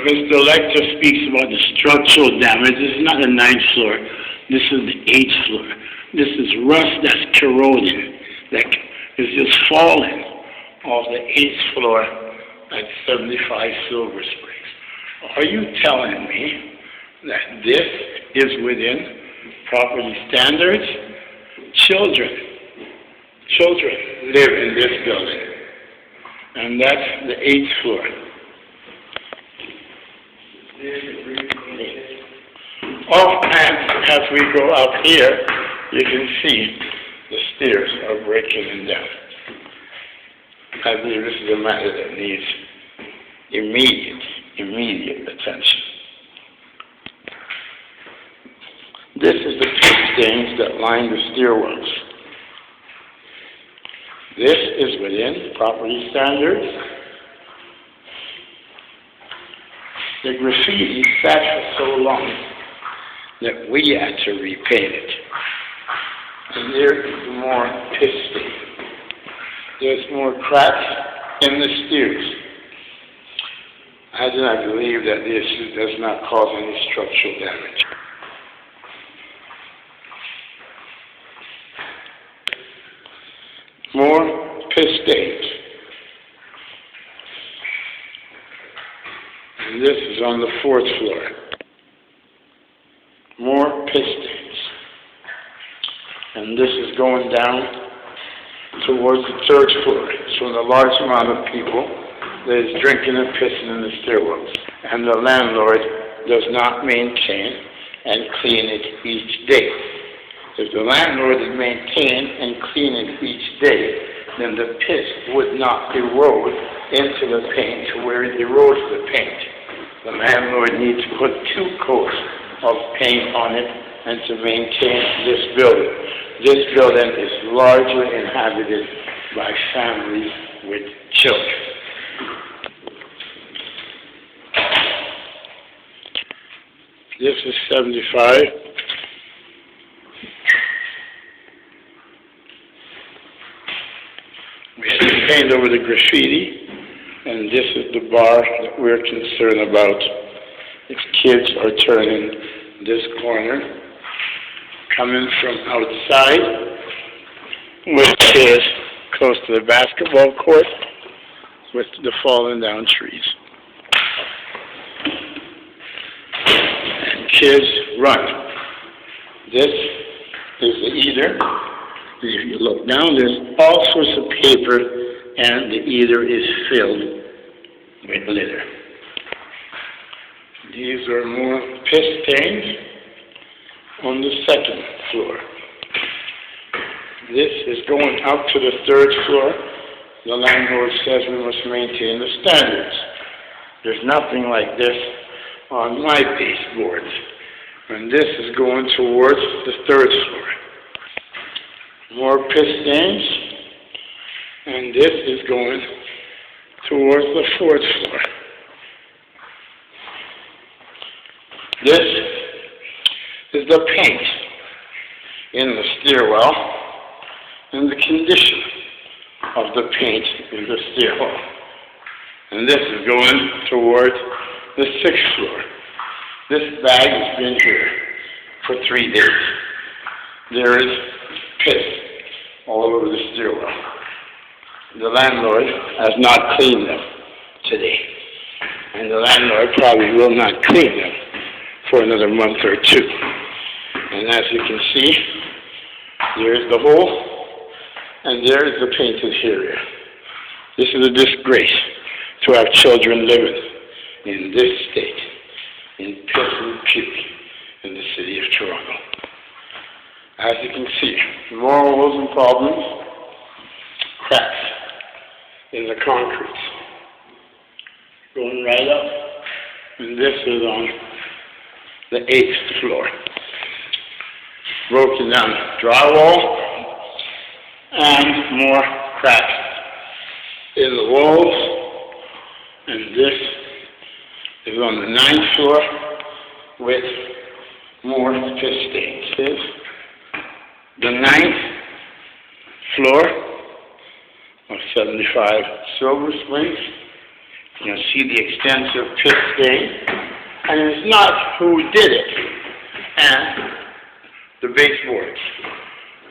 Mr. Lecter speaks about the structural damage. This is not the 9th floor. This is the 8th floor. This is rust that's corroding, that is just falling off the 8th floor at 75 Silver Springs. Are you telling me that this is within property standards? Children live in this building, and that's the 8th floor. Offhand, as we go up here, you can see the stairs are breaking down. I believe this is a matter that needs immediate attention. This is the pit stains that line the stairwells. This is within property standards. The graffiti sat for so long that we had to repaint it. And there is more pit stain. There's more cracks in the stairs. I do not believe that this does not cause any structural damage. More pit stains. And this is on the 4th floor. More pit stains. And this is going down towards the 3rd floor. So a large amount of people that is drinking and pissing in the stairwells. And the landlord does not maintain and clean it each day. If the landlord is maintaining and cleaning each day, then the piss would not erode into the paint to where it erodes the paint. The landlord needs to put 2 coats of paint on it and to maintain this building. This building is largely inhabited by families with children. This is 75. We had to paint over the graffiti, and this is the bar that we're concerned about. If kids are turning this corner, coming from outside, which is close to the basketball court, with the fallen down trees. And kids run. This is the eater. If you look down, there's all sorts of paper, and the eater is filled with litter. These are more piss stains on the 2nd floor. This is going up to the 3rd floor. The landlord says we must maintain the standards. There's nothing like this on my baseboards. And this is going towards the 3rd floor. More piss stains. And this is going towards the 4th floor. This is the paint in the stairwell and the condition of the paint in the stairwell. And this is going towards the 6th floor. This bag has been here for 3 days. There is piss all over the stairwell. The landlord has not cleaned them today. And the landlord probably will not clean them for another month or 2. And as you can see, there's the hole, and there's the painted area. This is a disgrace to have children living in this state, in piss and puke, in the city of Toronto. As you can see, more holes and problems, cracks in the concrete. Going right up, and this is on the 8th floor. Broken down drywall, and more cracks in the walls, and this is on the 9th floor with more piss stains. This is the 9th floor of 75 Silver Springs. You see the extensive pit stain, and it's not who did it and the baseboards.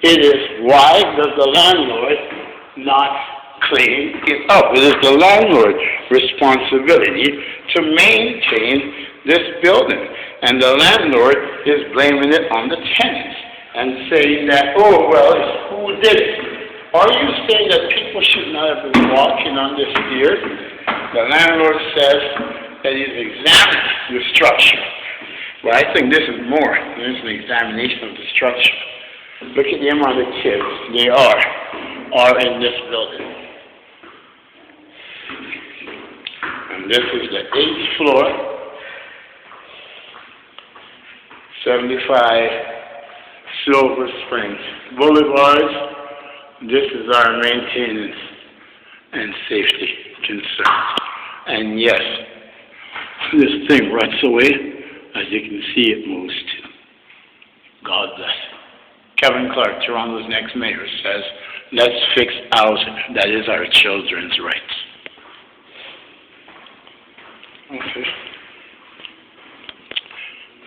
It is why does the landlord not clean it up? It is the landlord's responsibility to maintain this building, and the landlord is blaming it on the tenants and saying that, oh, well, it's who did it. Are you saying that people should not have been walking on this stairs? The landlord says that he's examined the structure. Well, I think this is more than an examination of the structure. Look at the amount of kids they are in this building. And this is the 8th floor, 75 Silver Springs Boulevard. This is our maintenance and safety concerns. And yes, this thing ruts away. As you can see, it moves too. God bless. Kevin Clarke, Toronto's next mayor, says, let's fix housing. That is our children's rights. Okay.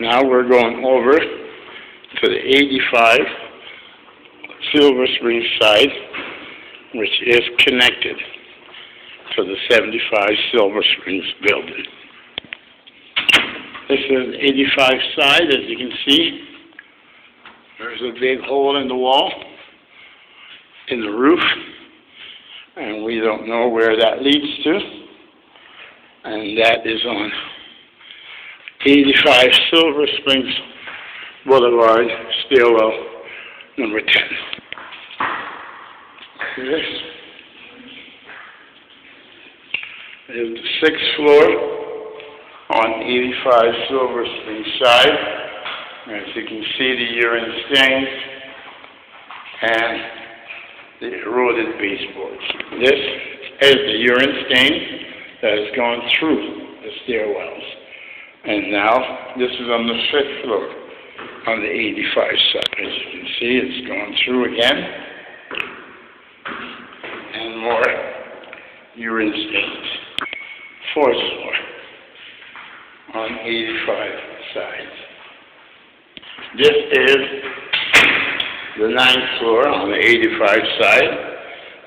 Now we're going over to the 85 Silver Springs side, which is connected to the 75 Silver Springs building. This is the 85 side, as you can see. There's a big hole in the wall, in the roof, and we don't know where that leads to. And that is on 85 Silver Springs Boulevard, stairwell number 10. This is the 6th floor on 85 Silver Springs side. As you can see, the urine stains and the eroded baseboards. This is the urine stain that has gone through the stairwells. And now, this is on the 5th floor on the 85 side. As you can see, it's gone through again. And more urine stains. 4th floor on 85 sides. This is the 9th floor on the 85 side.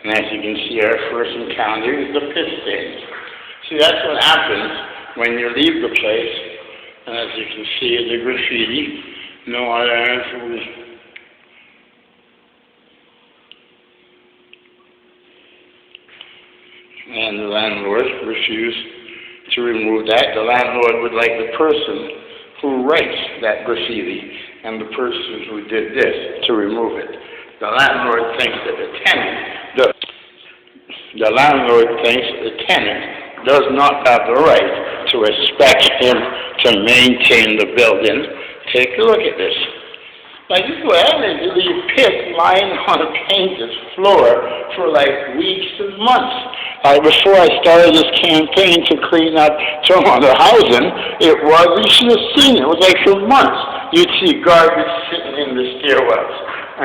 And as you can see, our first encounter is the pit stains. See, that's what happens when you leave the place. And as you can see, the graffiti, no other answer. And the landlord refused to remove that. The landlord would like the person who writes that graffiti and the person who did this to remove it. The landlord thinks that the landlord thinks the tenant does not have the right to expect him to maintain the building. Take a look at this. Like, this is what happens. You leave pits lying on a painted floor for like weeks and months. Before I started this campaign to clean up Toronto housing, you should have seen it. It was like for months. You'd see garbage sitting in the stairwells.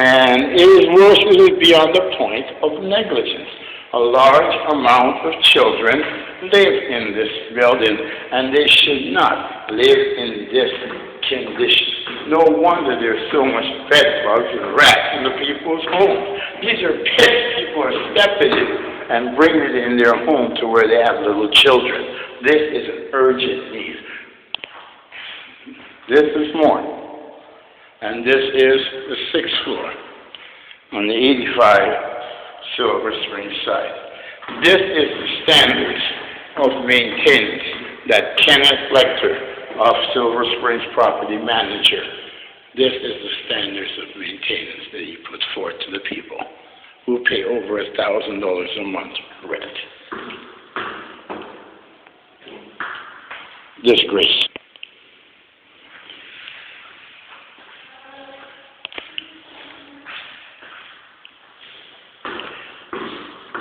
And it is worse, it is beyond the point of negligence. A large amount of children live in this building, and they should not live in this condition. No wonder there's so much bed bugs and rats in the people's homes. These are pits. People are stepping in and bringing it in their home to where they have little children. This is an urgent need. This is more. And this is the 6th floor on the 85 Silver Springs side. This is the standards of maintenance that Kenneth Lecter of Silver Springs Property Manager, this is the standards of maintenance that he puts forth to the people who pay over $1,000 a month rent. Disgrace.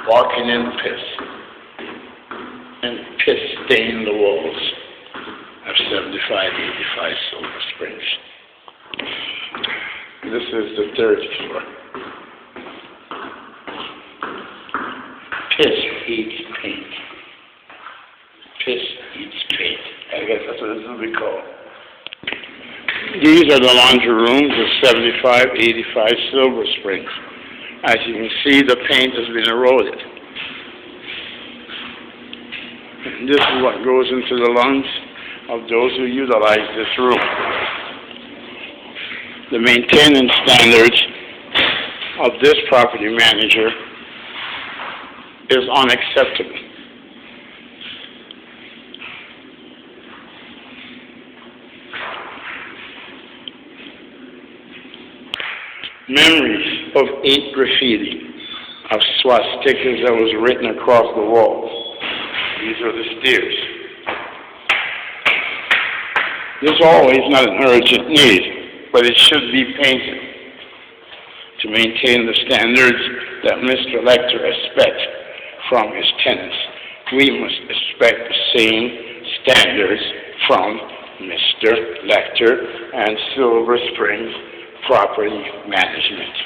Walking in piss, and piss stain the walls of 7585 Silver Springs. This is the 3rd floor. Piss eats paint. paint. I guess that's what this will be called. These are the laundry rooms of 7585 Silver Springs. As you can see, the paint has been eroded. And this is what goes into the lungs of those who utilize this room. The maintenance standards of this property manager is unacceptable. Memories of 8 graffiti of swastikas that was written across the walls. These are the stairs. This is always not an urgent need, but it should be painted to maintain the standards that Mr. Lecter expects from his tenants. We must expect the same standards from Mr. Lecter and Silver Springs Property Management.